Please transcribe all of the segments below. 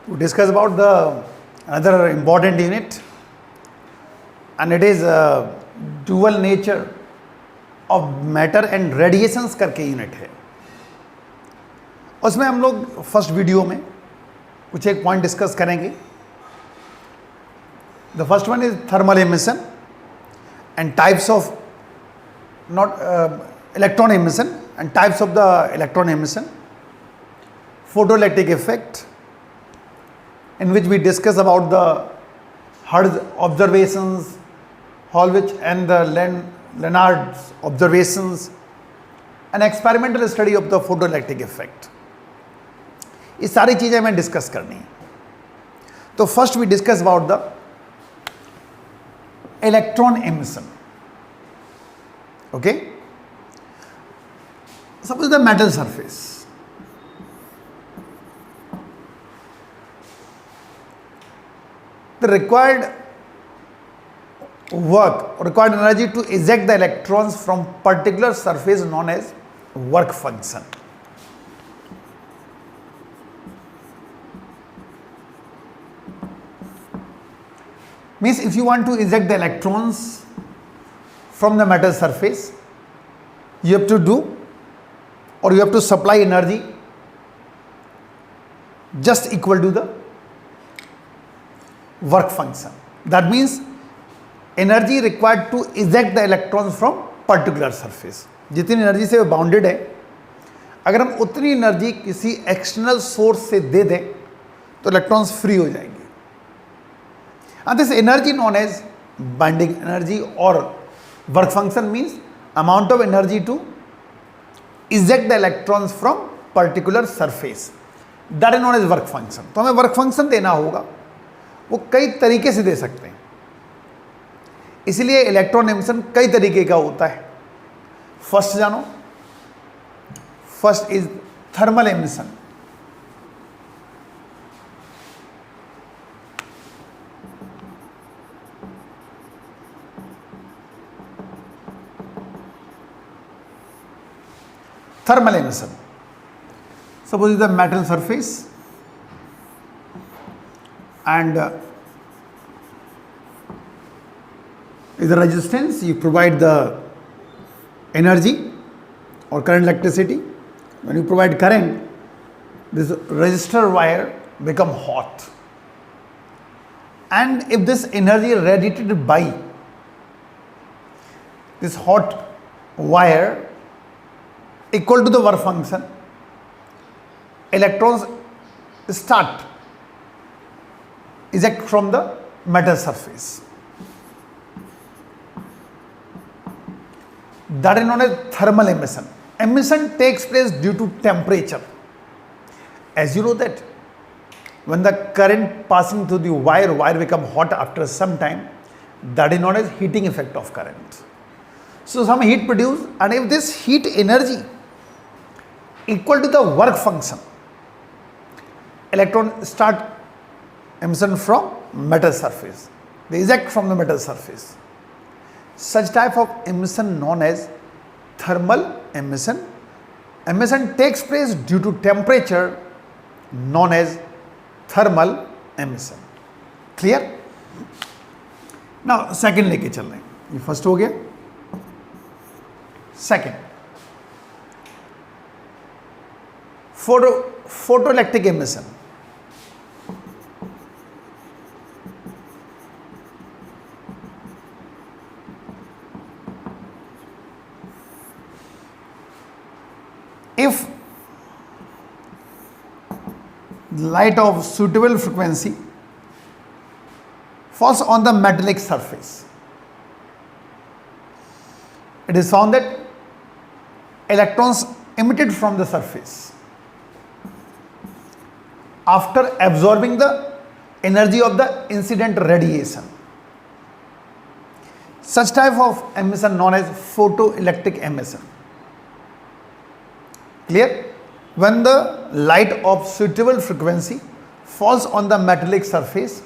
to discuss about the another important unit, and it is dual nature of matter and radiations करके unit है. उसमें हम लोग first video में कुछ एक पॉइंट डिस्कस करेंगे. The first one is thermal emission and types of not electron emission and types of the electron emission, photoelectric effect, in which we discuss about the Hertz observations, Hallwich and the Lenard's observations, and experimental study of the photoelectric effect. ये सारी चीज़ें हमें discuss करनी है. तो first we discuss about the electron emission. Okay, suppose the metal surface, the required work or required energy to eject the electrons from particular surface known as work function. Means if you want to eject the electrons from the metal surface, you have to do or you have to supply energy just equal to the work function. That means energy required to eject the electrons from particular surface. जितनी energy से bounded है, अगर हम उतनी energy किसी external source से दे दें तो इलेक्ट्रॉन्स फ्री हो जाएंगे. And this energy known as binding energy और work function means amount of energy to eject the electrons from particular surface. That is known as work function. तो हमें work function देना होगा. वो कई तरीके से दे सकते हैं, इसलिए इलेक्ट्रॉन एमिशन कई तरीके का होता है. फर्स्ट जानो, first is thermal emission. Thermal emission. Suppose the metal surface and is the resistance, you provide the energy or current, electricity. When you provide current, this resistor wire become hot, and if this energy radiated by this hot wire equal to the work function, electrons start eject from the metal surface. That is known as thermal emission. Emission takes place due to temperature. As you know that when the current passing through the wire become hot after some time, that is known as heating effect of current. So some heat produced, and if this heat energy equal to the work function, electron start emission from metal surface. They eject from the metal surface. Such type of emission known as thermal emission. Emission takes place due to temperature known as thermal emission. Clear? Now second लेके चल रहे हैं. ये first हो गया. Second, photoelectric emission. If light of suitable frequency falls on the metallic surface, it is found that electrons emitted from the surface after absorbing the energy of the incident radiation. Such type of emission known as photoelectric emission. Clear? When the light of suitable frequency falls on the metallic surface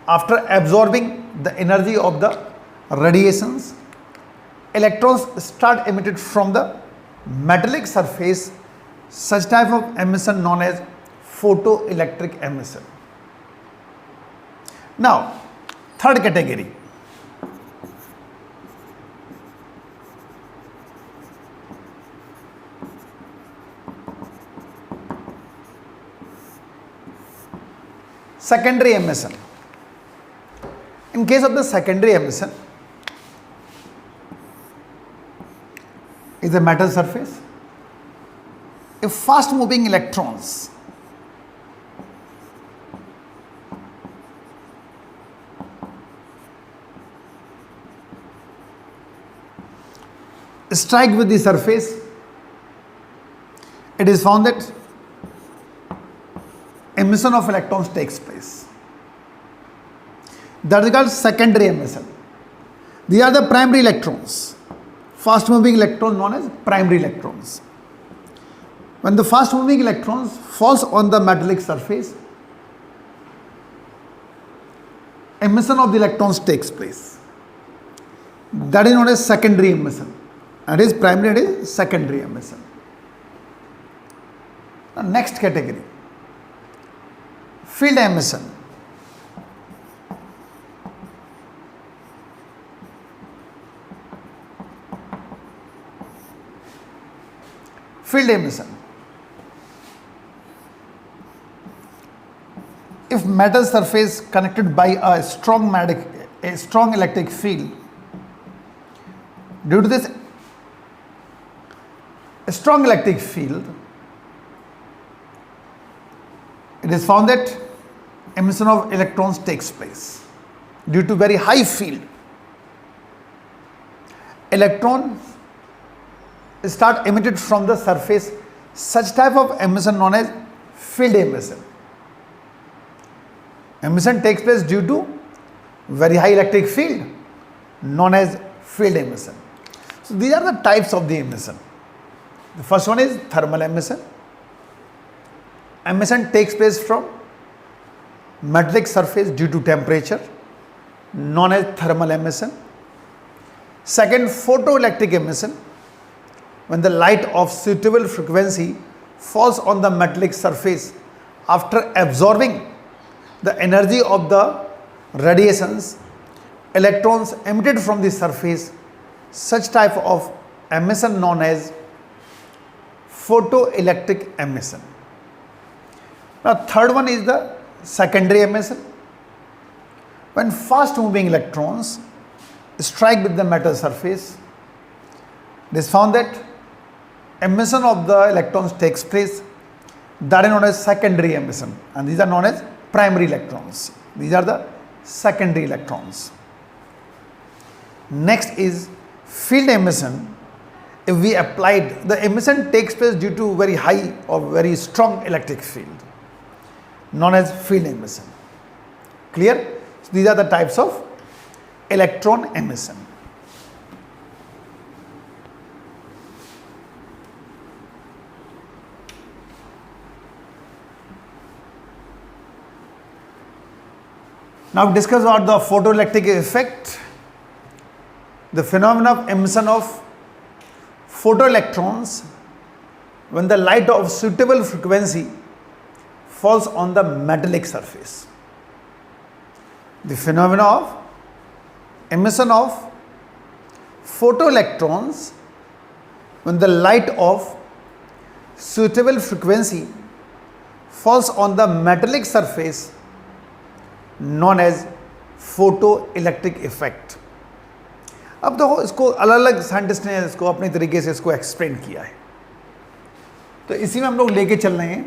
after absorbing the energy of the radiations, electrons start emitted from the metallic surface. Such type of emission known as photoelectric emission. Now, third category. Secondary emission. In case of the secondary emission, is a metal surface. If fast moving electrons strike with the surface, it is found that emission of electrons takes place. That is called secondary emission. These are the primary electrons. Fast moving electrons known as primary electrons. When the fast moving electrons falls on the metallic surface, emission of the electrons takes place. That is known as secondary emission. And it is primary, it is secondary emission. Now, next category, field emission. Field emission. If metal surface connected by a strong electric field, due to this strong electric field, it is found that emission of electrons takes place. Due to very high field, electrons start emitted from the surface. Such type of emission known as field emission. Emission takes place due to very high electric field, known as field emission. So these are the types of the emission. The first one is thermal emission. Emission takes place from metallic surface due to temperature, known as thermal emission. Second, photoelectric emission. When the light of suitable frequency falls on the metallic surface after absorbing the energy of the radiations, electrons emitted from the surface, such type of emission known as photoelectric emission. Now, third one is the secondary emission. When fast moving electrons strike with the metal surface, it is found that emission of the electrons takes place. That is known as secondary emission, and these are known as primary electrons. These are the secondary electrons. Next is field emission. If we applied, the emission takes place due to very high or very strong electric field, known as field emission. Clear? So these are the types of electron emission. Now discuss about the photoelectric effect. The phenomena of emission of photoelectrons when the light of suitable frequency falls on the metallic surface. The phenomena of emission of photoelectrons when the light of suitable frequency falls on the metallic surface, known as photoelectric effect. अब देखो इसको अलग अलग scientist ने इसको अपने तरीके से इसको एक्सप्लेन किया है, तो इसी में हम लोग लेके चल रहे हैं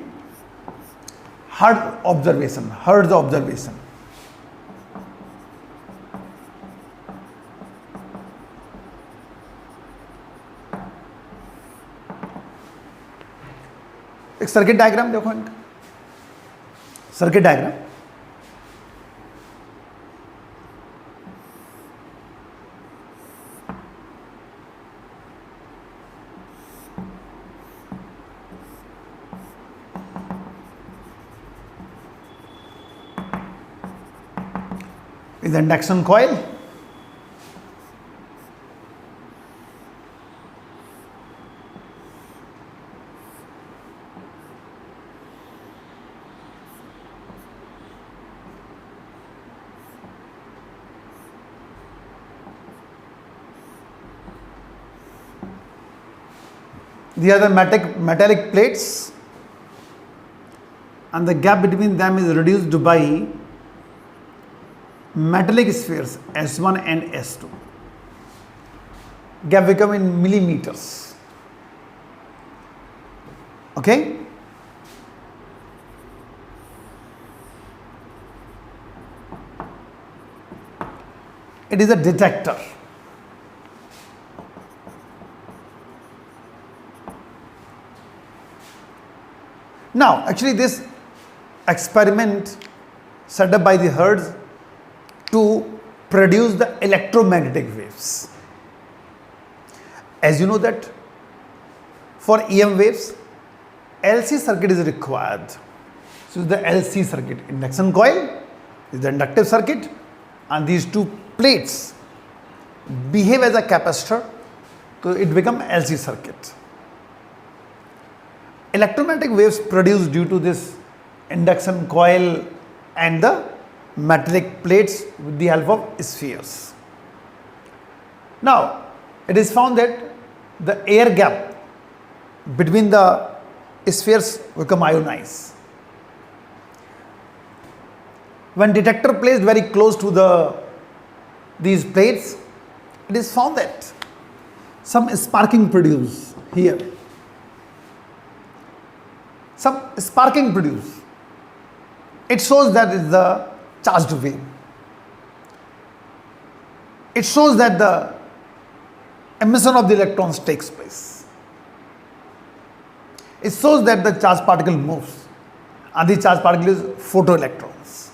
हर्ट्ज ऑब्जर्वेशन। एक सर्किट डायग्राम देखो, इनका circuit diagram. Is the induction coil. These are the metallic plates, and the gap between them is reduced by metallic spheres S1 and S2. Gap become in millimeters. Okay? It is a detector. Now, actually this experiment set up by the Hertz to produce the electromagnetic waves. As you know that for EM waves, LC circuit is required. So the LC circuit, induction coil is the inductive circuit, and these two plates behave as a capacitor, so it becomes LC circuit. Electromagnetic waves produced due to this induction coil and the metallic plates with the help of spheres. Now, it is found that the air gap between the spheres become ionized. When detector placed very close to these plates, it is found that some sparking produced here. Some sparking produced. It shows that is the charged wave. It shows that the emission of the electrons takes place. It shows that the charged particle moves, and the charged particle is photoelectrons.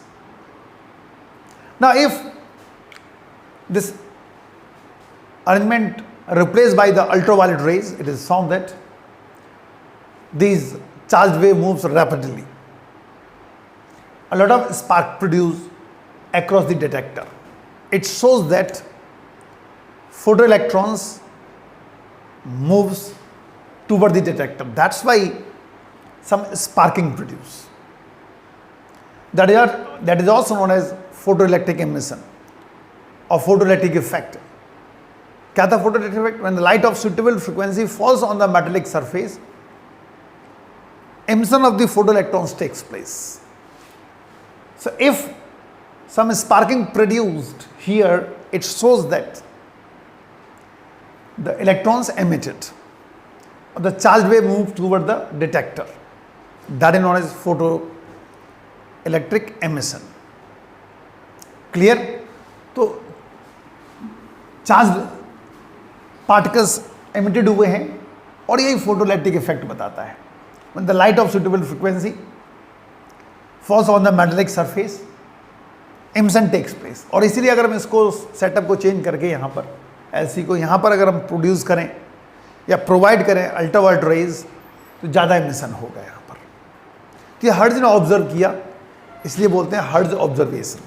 Now, if this arrangement replaced by the ultraviolet rays, it is found that these charged wave moves rapidly. A lot of spark produced across the detector. It shows that photoelectrons moves toward the detector. That's why some sparking produced. That is also known as photoelectric emission or photoelectric effect. क्या था photoelectric effect? When the light of suitable frequency falls on the metallic surface, emission of the photoelectrons takes place. So if some sparking produced here, it shows that the electrons emitted, the charged wave moved toward the detector. That is known as photoelectric emission. Clear? तो charge particles emitted हुए हैं और यही photoelectric effect बताता है. When the light of suitable frequency falls on the metallic surface, emission takes place. और इसीलिए अगर हम इसको सेटअप को चेंज करके यहाँ पर एलसी को यहाँ पर अगर हम प्रोड्यूस करें या प्रोवाइड करें अल्ट्रावायलेट रेज, तो ज़्यादा एमिशन होगा यहाँ पर. तो ये हर्ट्ज ने ऑब्जर्व किया, इसलिए बोलते हैं हर्ट्ज ऑब्जर्वेशन.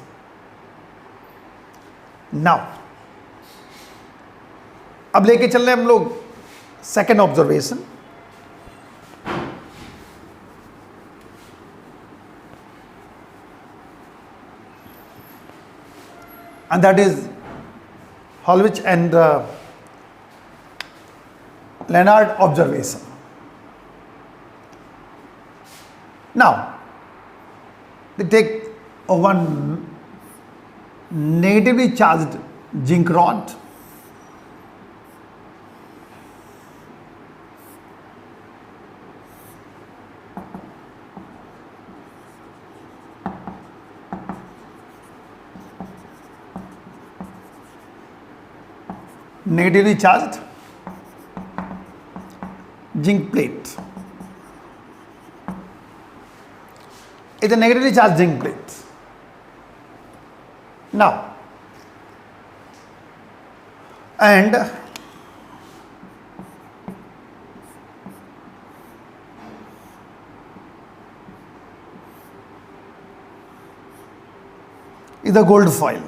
नाउ अब लेके चल रहे हैं हम लोग second observation. And that is Hurwitz and Lenard observation. Now, they take one negatively charged zinc rod, negatively charged zinc plate. It's a negatively charged zinc plate. Now, and is a gold foil.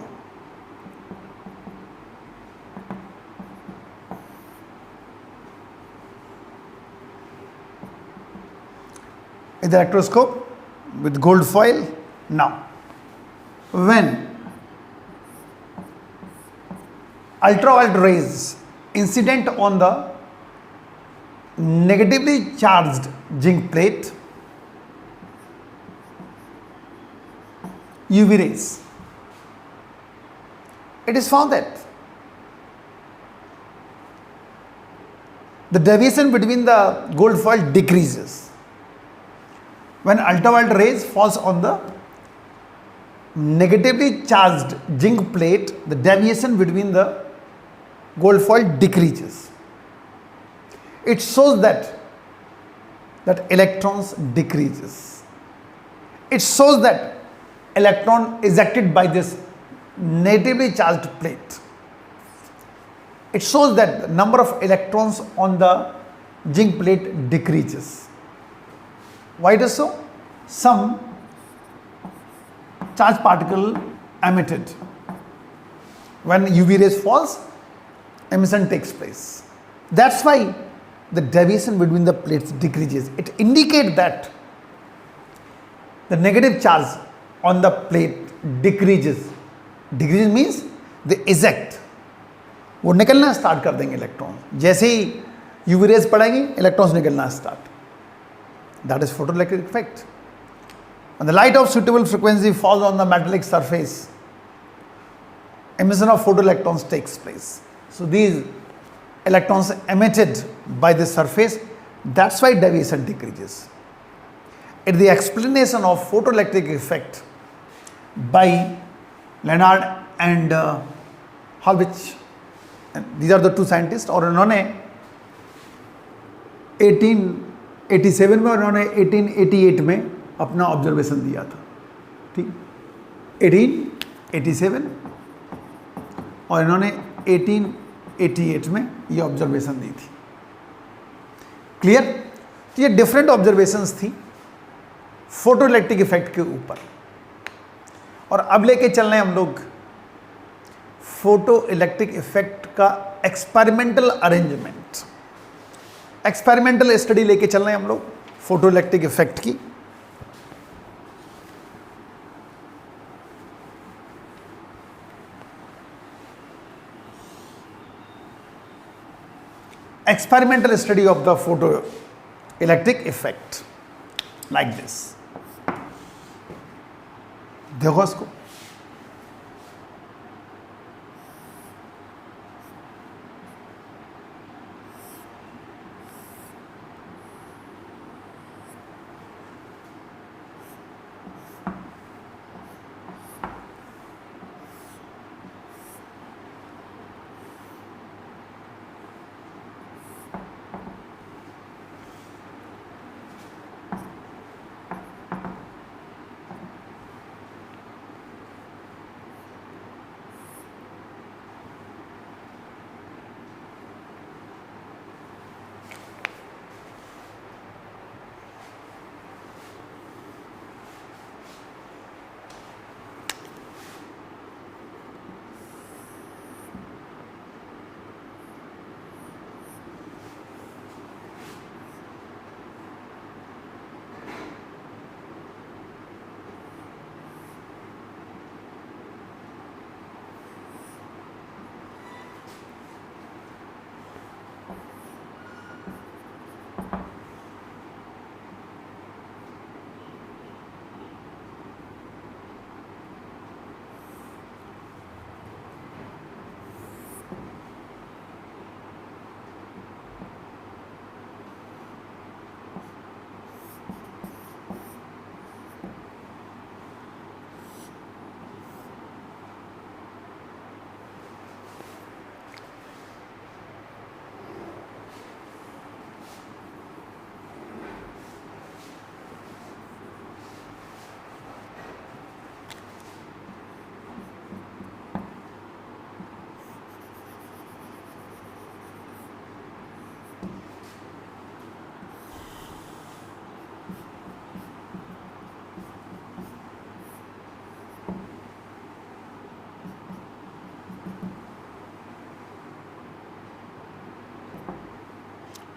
Is the electroscope with gold foil. Now, when ultraviolet rays incident on the negatively charged zinc plate, UV rays, it is found that the deviation between the gold foil decreases. When ultraviolet rays falls on the negatively charged zinc plate, the deviation between the gold foil decreases. It shows that electrons decreases. It shows that electron ejected by this negatively charged plate. It shows that the number of electrons on the zinc plate decreases. Why it is so? Some charged particle emitted. When UV rays falls, emission takes place. That's why the deviation between the plates decreases. It indicates that the negative charge on the plate decreases. Decreases means they eject. वो निकलना start कर देंगे electron. जैसे ही UV rays पड़ेंगी electrons निकलना start. That is photoelectric effect. When the light of suitable frequency falls on the metallic surface, emission of photoelectrons takes place. So these electrons emitted by the surface, that's why deviation decreases. It is the explanation of photoelectric effect by Leonard and Hurwitz. These are the two scientists. और उन्होंने 1887 में और उन्होंने 1888 में अपना observation दिया था. ठीक, 1887 और इन्होंने 1888 में ये ऑब्जर्वेशन दी थी. क्लियर? तो ये डिफरेंट ऑब्जर्वेशंस थी फोटो इलेक्ट्रिक इफेक्ट के ऊपर. और अब लेके चल रहे हैं हम लोग फोटो इलेक्ट्रिक इफेक्ट का एक्सपेरिमेंटल अरेंजमेंट. एक्सपेरिमेंटल स्टडी लेके चल रहे हैं हम लोग फोटो इलेक्ट्रिक इफेक्ट की. Experimental study of the photoelectric effect like this. देखो इसको.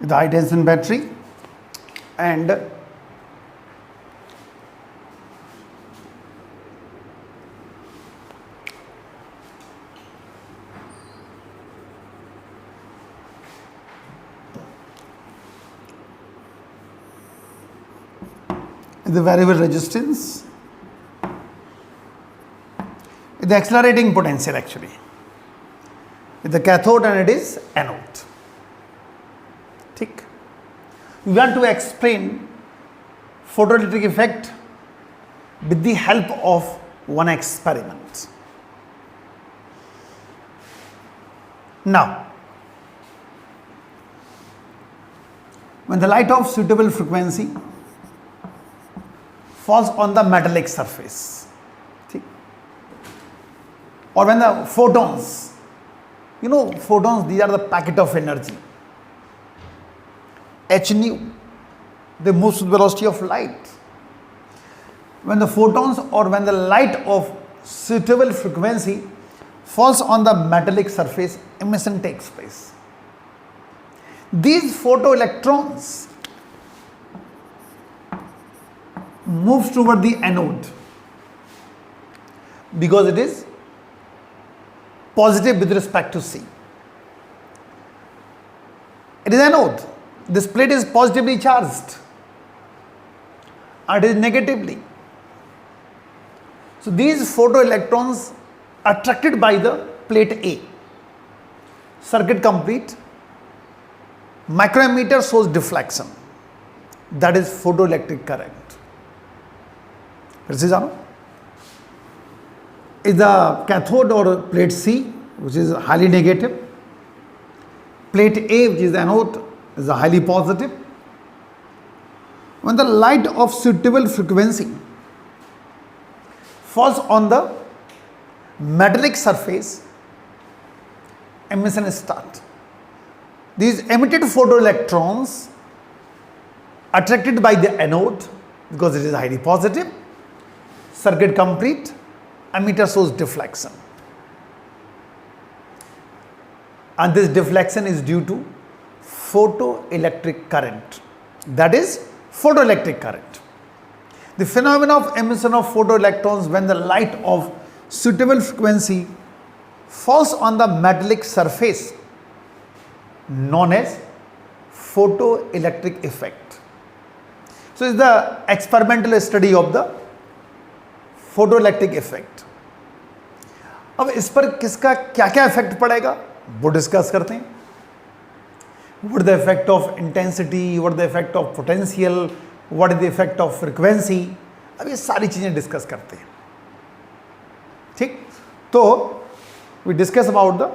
The high tension battery and the variable resistance, the accelerating potential actually, with the cathode and it is anode. ठीक, we want to explain photoelectric effect with the help of one experiment. Now, when the light of suitable frequency falls on the metallic surface, ठीक? Or when the photons, you know, photons, these are the packet of energy, h nu, they move with the velocity of light. When the photons or when the light of suitable frequency falls on the metallic surface, emission takes place. These photoelectrons moves toward the anode because it is positive with respect to C. It is anode. This plate is positively charged and it is negatively. So these photoelectrons are attracted by the plate A. Circuit complete. Microammeter shows deflection. That is photoelectric current. Is the cathode or plate C, which is highly negative. Plate A, which is anode, is highly positive. When the light of suitable frequency falls on the metallic surface, emission starts. These emitted photoelectrons attracted by the anode because it is highly positive. Circuit complete. Ammeter shows deflection. And this deflection is due to photoelectric current. That is photoelectric current. The phenomenon of emission of photoelectrons when the light of suitable frequency falls on the metallic surface known as photoelectric effect. So it's the experimental study of the photoelectric effect. अब इस पर किसका क्या क्या effect पड़ेगा वो discuss करते हैं. What is the effect of intensity, what is the effect of potential, what is the effect of frequency, अब ये सारी चीजें डिस्कस करते हैं. ठीक, तो we discuss about the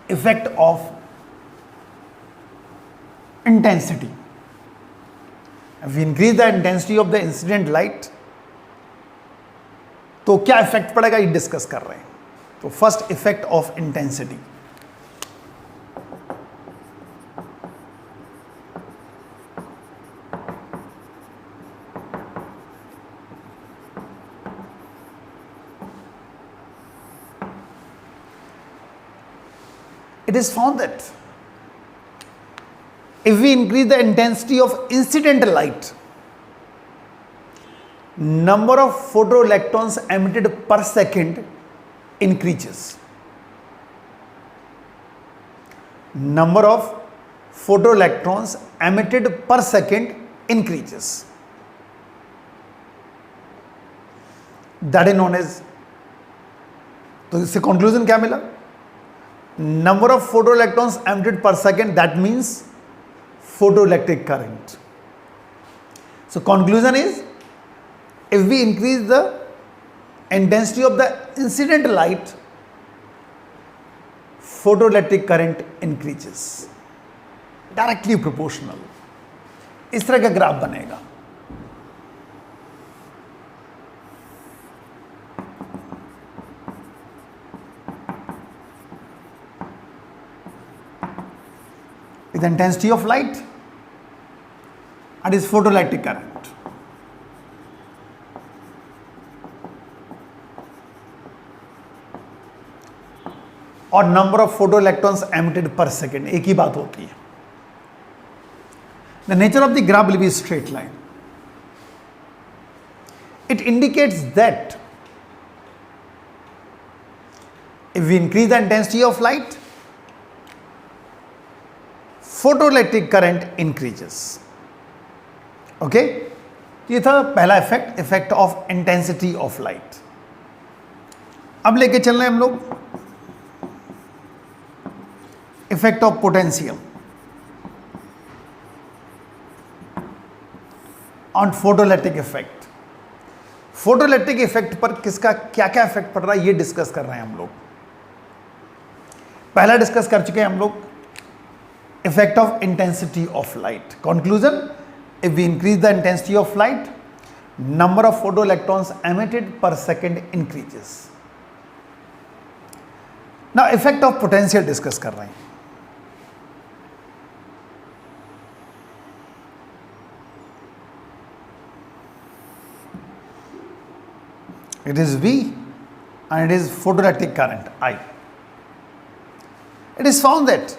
effect of intensity. If we increase the intensity of the incident light, तो क्या इफेक्ट पड़ेगा ये डिस्कस कर रहे हैं. तो first effect of intensity. It is found that if we increase the intensity of incident light, number of photoelectrons emitted per second increases. Number of photoelectrons emitted per second increases. That is known as, तो इससे conclusion क्या मिला? Number of photoelectrons emitted per second, that means photoelectric current. So conclusion is, if we increase the intensity of the incident light, photoelectric current increases. Directly proportional. इस तरह का graph बनेगा. With the intensity of light and its photoelectric current. और number of photo electrons emitted per second, एक ही बात होती है. The nature of the graph will be straight line. It indicates that if we increase the intensity of light, photoelectric current increases. Okay, ये था पहला effect, effect of intensity of light. अब लेके चल रहे हैं हम लोग effect of potential on photoelectric effect. Photoelectric effect पर किसका क्या क्या इफेक्ट पड़ रहा है ये डिस्कस कर रहे हैं हम लोग। पहला डिस्कस कर चुके हैं हम लोग effect of intensity of light. Conclusion, if we increase the intensity of light, number of photo electrons emitted per second increases. Now effect of potential discuss कर रहे हैं। It is V and it is photoelectric current I. It is found that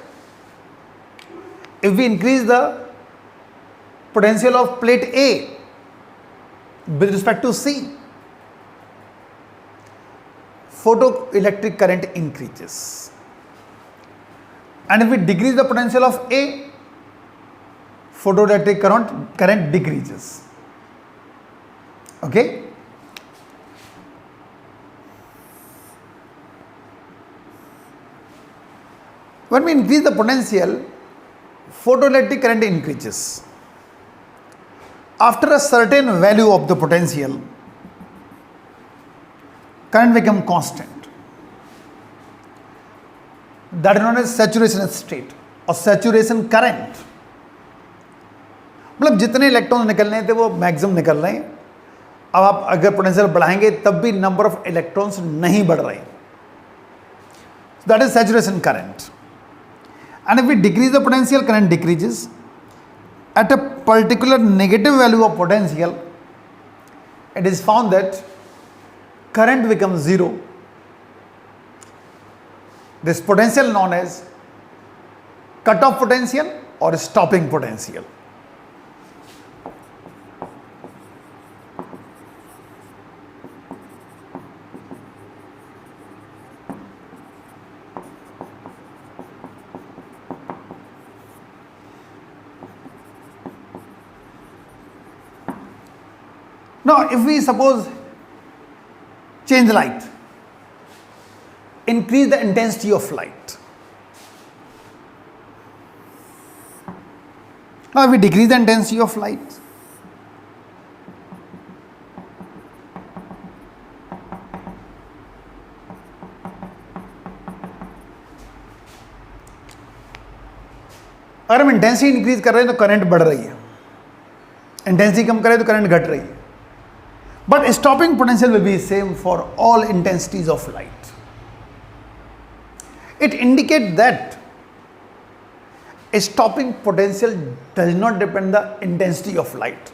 if we increase the potential of plate A with respect to C, photoelectric current increases. And if we decrease the potential of A, photoelectric current decreases. Okay? When we increase the potential, photoelectric current increases. After a certain value of the potential, current becomes constant. That is known as saturation state or saturation current. मतलब जितने electron निकलने थे वो maximum निकल रहे हैं। अब आप अगर पोटेंशियल बढ़ाएंगे तब भी नंबर ऑफ इलेक्ट्रॉन्स नहीं बढ़ रहे। That is saturation current. And if we decrease the potential, current decreases. At a particular negative value of potential, it is found that current becomes zero. This potential known as cut-off potential or stopping potential. Now, if we suppose change light, increase the intensity of light. Now, if we decrease the intensity of light, अगर हम intensity increase कर रहे हैं तो current बढ़ रही है, intensity कम करें तो करंट घट रही है। But stopping potential will be same for all intensities of light. It indicates that stopping potential does not depend on the intensity of light.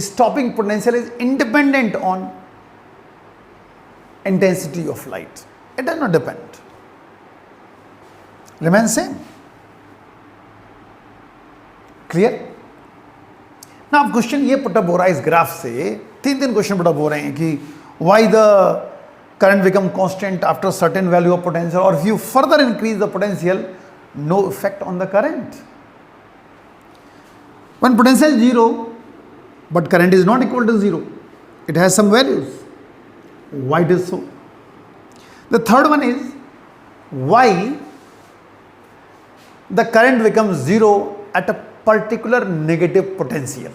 Stopping potential is independent on intensity of light. It does not depend. Remains same. Clear? Now question ये put up हो रहा है इस graph से, तीन question put up हो रहे हैं कि why the current become constant after certain value of potential और if you further increase the potential no effect on the current. When potential zero but current is not equal to zero, it has some values, why it is so. The third one is why the current become zero at a particular negative potential.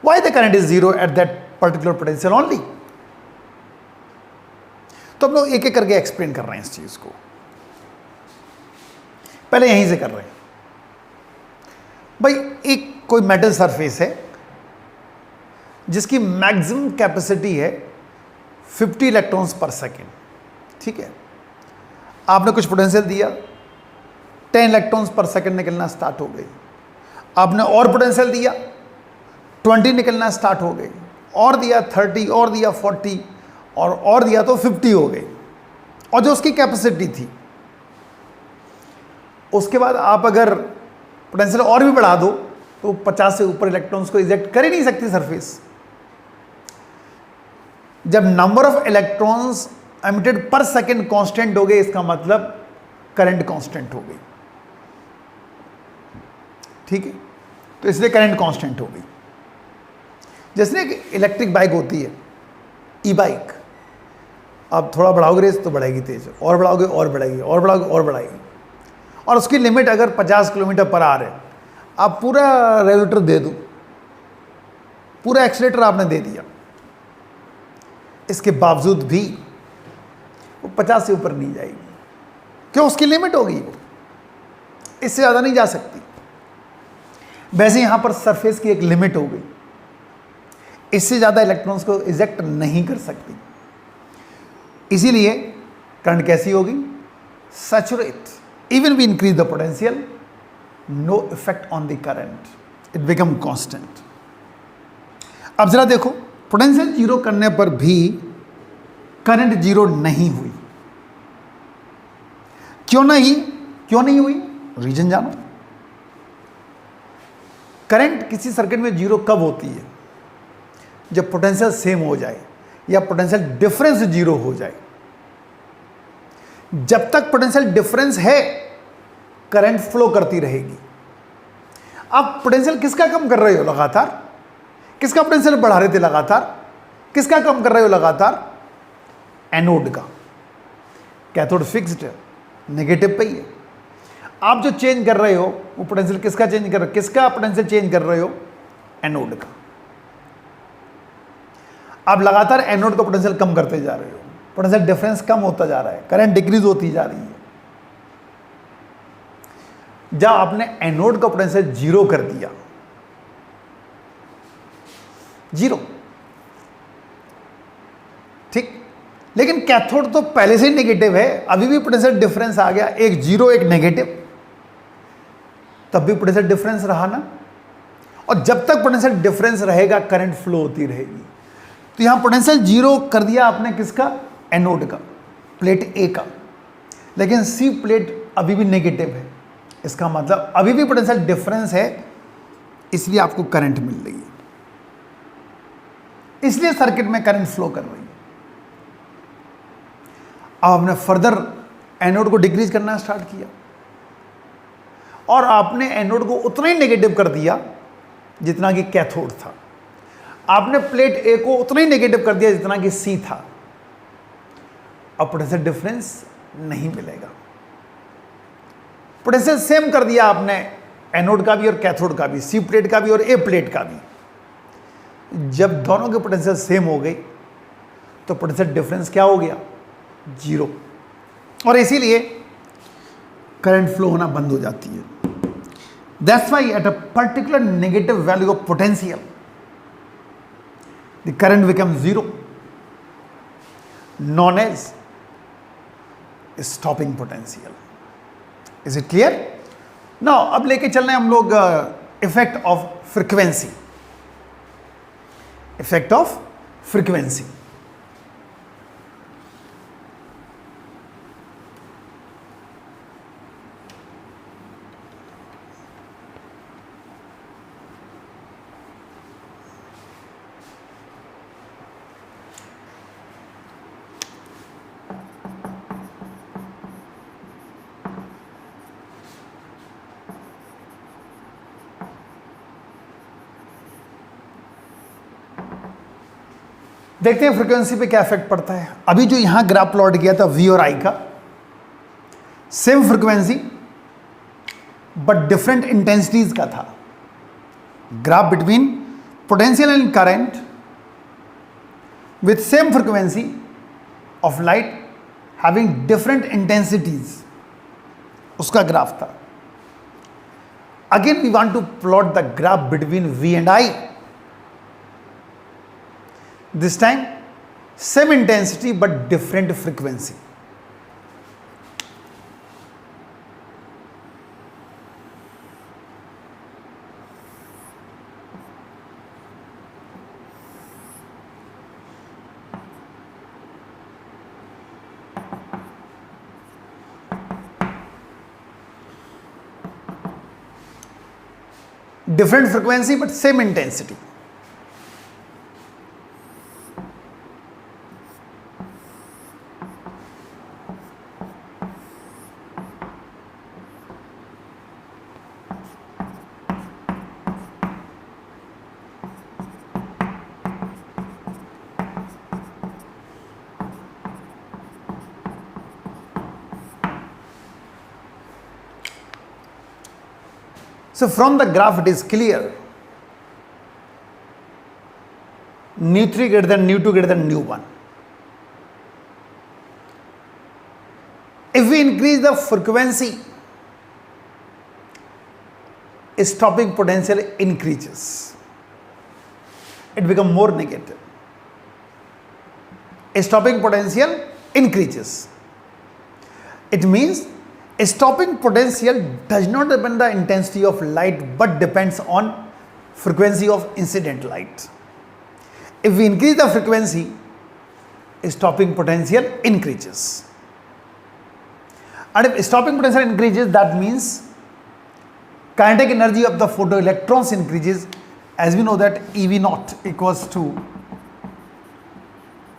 Why the current is zero at that particular potential only? तो हम लोग एक एक करके explain कर रहे हैं इस चीज को। पहले यहीं से कर रहे हैं भाई, एक कोई मेटल सरफेस है जिसकी मैक्सिमम कैपेसिटी है 50 इलेक्ट्रॉन्स पर सेकेंड, ठीक है। आपने कुछ पोटेंशियल दिया, 10 इलेक्ट्रॉन्स पर सेकंड निकलना स्टार्ट हो गई। आपने और पोटेंशियल दिया, 20 निकलना स्टार्ट हो गई, और दिया 30, और दिया 40, और दिया तो 50 हो गई। और जो उसकी कैपेसिटी थी, उसके बाद आप अगर पोटेंशियल और भी बढ़ा दो तो 50 से ऊपर इलेक्ट्रॉन्स को इजेक्ट कर ही नहीं सकती सरफेस। जब number of electrons emitted per second constant हो गए, इसका मतलब करंट कांस्टेंट हो गई, ठीक है। तो इसलिए करंट कांस्टेंट हो गई। जैसे एक इलेक्ट्रिक बाइक होती है, ई बाइक, आप थोड़ा बढ़ाओगे रेस तो बढ़ेगी तेज, और बढ़ाओगे और बढ़ेगी, और बढ़ाओगे और बढ़ाएगी, और उसकी लिमिट अगर 50 किलोमीटर पर आवर है, आप पूरा रेगुलेटर दे दो, पूरा एक्सीलेटर आपने दे दिया, इसके बावजूद भी वो 50 से ऊपर नहीं जाएगी। क्यों? उसकी लिमिट होगी, वो इससे ज़्यादा नहीं जा सकती। वैसे यहां पर सरफेस की एक लिमिट हो गई, इससे ज़्यादा इलेक्ट्रॉन्स को इजेक्ट नहीं कर सकती। इसीलिए करंट कैसी होगी? Saturate. Even we increase the potential, no effect on the current, it become constant. अब जरा देखो, पोटेंशियल जीरो करने पर भी करंट जीरो नहीं हुई। क्यों नहीं हुई? रीजन जानो। करंट किसी सर्किट में जीरो कब होती है? जब पोटेंशियल सेम हो जाए या पोटेंशियल डिफरेंस जीरो हो जाए। जब तक पोटेंशियल डिफरेंस है, करंट फ्लो करती रहेगी। आप पोटेंशियल किसका कम कर रहे हो लगातार? किसका पोटेंशियल बढ़ा रहे थे लगातार? किसका कम कर रहे हो लगातार? एनोड का। कैथोड फिक्स्ड है, नेगेटिव पे ही है। आप जो चेंज कर रहे हो वो पोटेंशियल किसका चेंज कर रहे हो? किसका पोटेंशियल चेंज कर रहे हो? एनोड का। आप लगातार एनोड का पोटेंशियल कम करते जा रहे हो, पोटेंशियल डिफरेंस कम होता जा रहा है, करंट डिक्रीज होती जा रही है। जब आपने एनोड का पोटेंशियल जीरो कर दिया, जीरो, ठीक, लेकिन कैथोड तो पहले से ही नेगेटिव है, अभी भी पोटेंशियल डिफरेंस आ गया, एक जीरो एक नेगेटिव, तब भी पोटेंशियल डिफरेंस रहा ना। और जब तक पोटेंशियल डिफरेंस रहेगा, करंट फ्लो होती रहेगी। तो यहां पोटेंशियल जीरो कर दिया आपने किसका? एनोड का, प्लेट ए का, लेकिन सी प्लेट अभी भी नेगेटिव है। इसका मतलब अभी भी पोटेंशियल डिफरेंस है, इसलिए आपको करंट मिल रही है, इसलिए सर्किट में करंट फ्लो कर रही है। अब आपने फर्दर एनोड को डिक्रीज करना स्टार्ट किया और आपने एनोड को उतना ही नेगेटिव कर दिया जितना कि कैथोड था। आपने प्लेट ए को उतना ही नेगेटिव कर दिया जितना कि सी था। अब पोटेंशियल डिफरेंस नहीं मिलेगा। पोटेंशियल सेम कर दिया आपने एनोड का भी और कैथोड का भी, सी प्लेट का भी और ए प्लेट का भी। जब दोनों के पोटेंशियल सेम हो गई तो पोटेंशियल डिफरेंस क्या हो गया? जीरो। और इसीलिए करंट फ्लो होना बंद हो जाती है। That's why at a particular negative value of potential the current becomes zero, known as stopping potential. Is it clear? Now अब लेके चल रहे हैं हम लोग effect of frequency. Effect of frequency. देखते हैं फ्रीक्वेंसी पे क्या इफेक्ट पड़ता है। अभी जो यहां ग्राफ प्लॉट किया था वी और आई का, same frequency but different intensities का था। Graph between potential and current with same frequency of light having different intensities, उसका ग्राफ था। Again we want to plot the graph between V and I. This time same intensity but different frequency. Different frequency but same intensity. So from the graph it is clear, nu3 greater than nu2 greater than nu1. If we increase the frequency, stopping potential increases. It becomes more negative. Stopping potential increases. It means stopping potential does not depend on the intensity of light but depends on frequency of incident light. If we increase the frequency, stopping potential increases. And if stopping potential increases, that means kinetic energy of the photoelectrons increases. As we know that EV naught equals to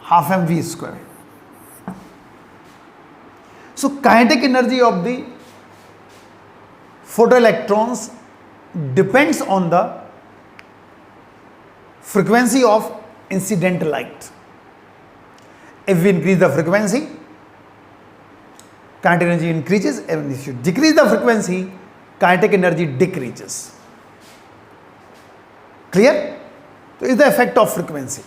half mv square. So kinetic energy of the photoelectrons depends on the frequency of incident light. If we increase the frequency, kinetic energy increases, and if you decrease the frequency, kinetic energy decreases. Clear? So is the effect of frequency.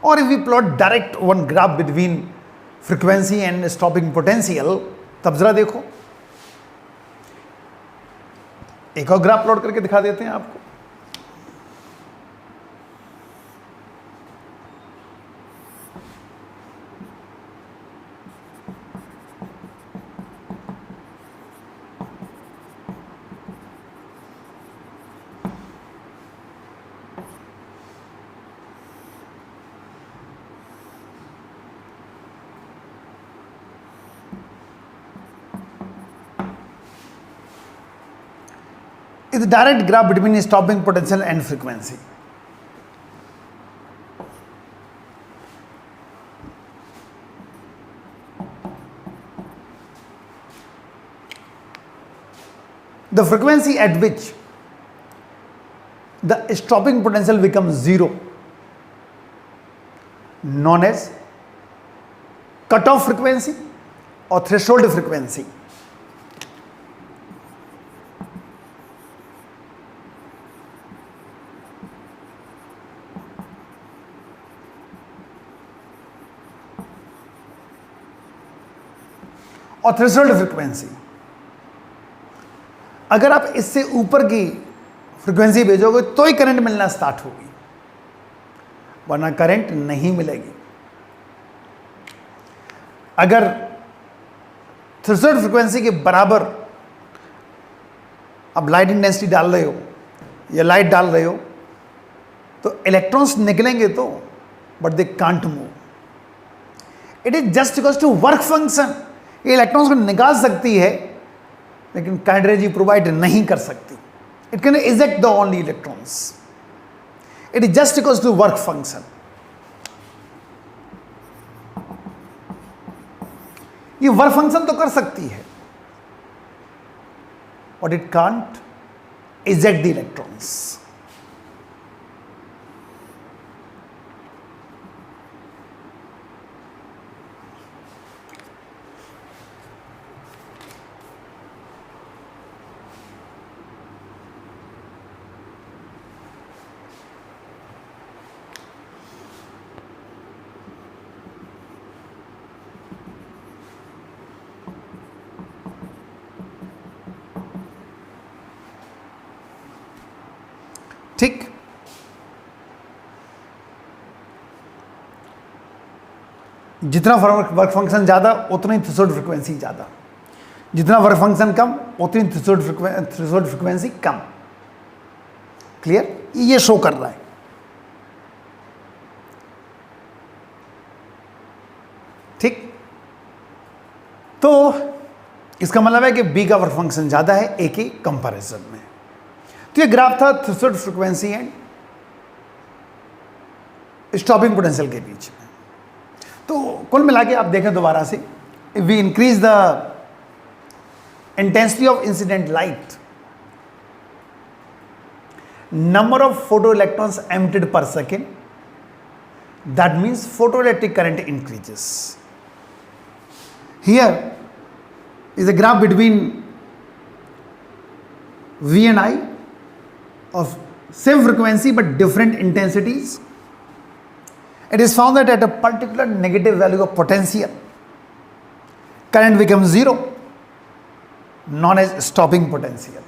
Or if we plot direct one graph between frequency and stopping potential, तब जरा देखो, एक और graph plot करके दिखा देते हैं आपको. Is the direct graph between stopping potential and frequency. The frequency at which the stopping potential becomes zero, known as cutoff frequency or threshold frequency. और थ्रेशोल्ड फ्रीक्वेंसी. अगर आप इससे ऊपर की फ्रीक्वेंसी भेजोगे तो ही करंट मिलना स्टार्ट होगी, वरना करंट नहीं मिलेगी. अगर थ्रेशोल्ड फ्रीक्वेंसी के बराबर आप लाइट इंटेंसिटी डाल रहे हो या लाइट डाल रहे हो तो इलेक्ट्रॉन्स निकलेंगे तो, but they can't move. It is just equals to work function. ये इलेक्ट्रॉन्स को निकाल सकती है लेकिन काइनेटिक एनर्जी प्रोवाइड नहीं कर सकती. It can eject the only electrons. It is just equals to work function. ये वर्क फंक्शन तो कर सकती है, but it can't eject the electrons. ठीक. जितना वर्क फंक्शन ज्यादा उतना ही थ्रेशोल्ड फ्रीक्वेंसी ज्यादा, जितना वर्क फंक्शन कम उतनी थ्रेशोल्ड फ्रीक्वेंसी कम. क्लियर? ये शो कर रहा है. ठीक. तो इसका मतलब है कि बी का वर्क फंक्शन ज्यादा है ए के कंपैरिजन में. तो ये ग्राफ था threshold frequency and stopping potential के बीच में. तो कुल मिला के आप देखें दोबारा से, if we increase the intensity of incident light, number of photoelectrons emitted per second, that means photoelectric current increases. Here is a graph between V and I of same frequency but different intensities, it is found that at a particular negative value of potential, current becomes zero, known as stopping potential.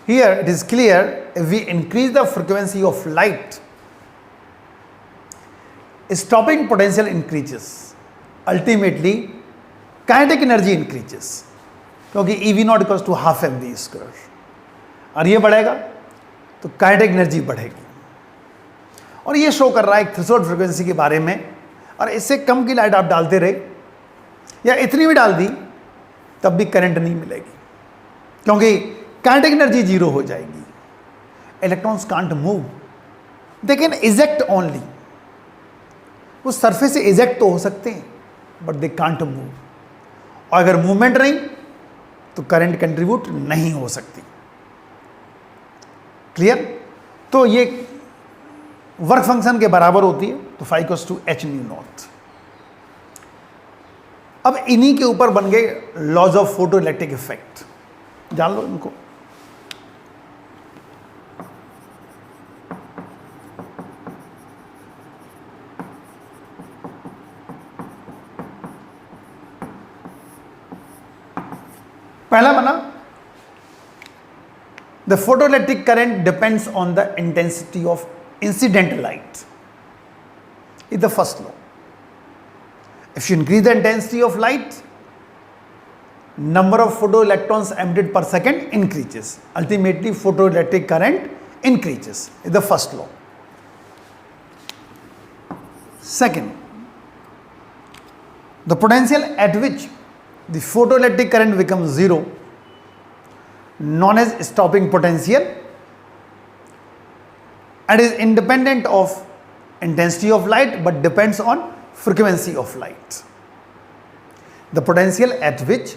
Here it is clear, if we increase the frequency of light, stopping potential increases. Ultimately, kinetic energy increases, क्योंकि EV naught equals to half mv square, और ये बढ़ेगा तो kinetic energy बढ़ेगी। और ये show कर रहा है एक थ्रेशोल्ड फ्रीक्वेंसी के बारे में, और इससे कम की लाइट आप डालते रहे या इतनी भी डाल दी तब भी करंट नहीं मिलेगी, क्योंकि काइनेटिक एनर्जी जीरो हो जाएगी। Electrons can't move, they can eject only. वो सरफेस से इजेक्ट तो हो सकते हैं बट दे कांट मूव, और अगर मूवमेंट नहीं तो करंट कंट्रीब्यूट नहीं हो सकती। क्लियर? तो ये वर्क फंक्शन के बराबर होती है, तो phi equals to h nu naught. अब इन्हीं के ऊपर बन गए laws of photoelectric effect, जान लो इनको। पहला बना, the photoelectric current depends on the intensity of incident light. Is the first law. If you increase the intensity of light, number of photoelectrons emitted per second increases. Ultimately, photoelectric current increases. Is the first law. Second, the potential at which the photoelectric current becomes zero, known as stopping potential, and is independent of intensity of light but depends on frequency of light. The potential at which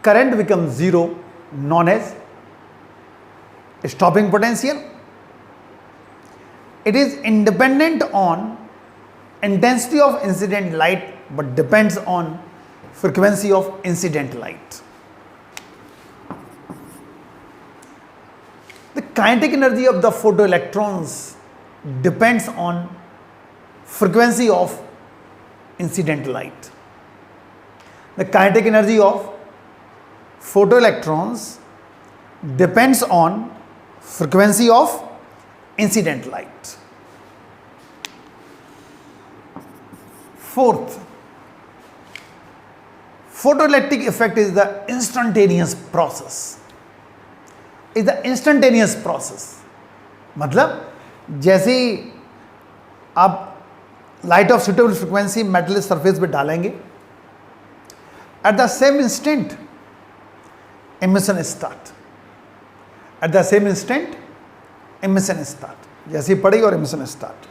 current becomes zero, known as stopping potential, it is independent on intensity of incident light but depends on frequency of incident light. The kinetic energy of the photoelectrons depends on frequency of incident light. The kinetic energy of photoelectrons depends on frequency of incident light. Fourth, photoelectric effect is the instantaneous process. Is the instantaneous process. मतलब जैसे ही आप light of suitable frequency metal surface पे डालेंगे, at the same instant emission start, at the same instant emission start, जैसे ही पड़ेगी और emission start.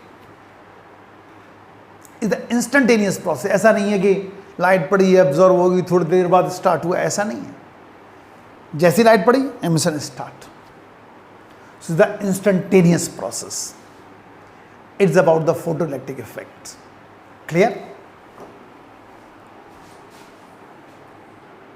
Is the instantaneous process. ऐसा नहीं है कि लाइट पड़ी है एब्जॉर्ब होगी थोड़ी देर बाद स्टार्ट हुआ, ऐसा नहीं है। जैसी लाइट पड़ी emission start. So the instantaneous process, it's about the photoelectric effect. Clear?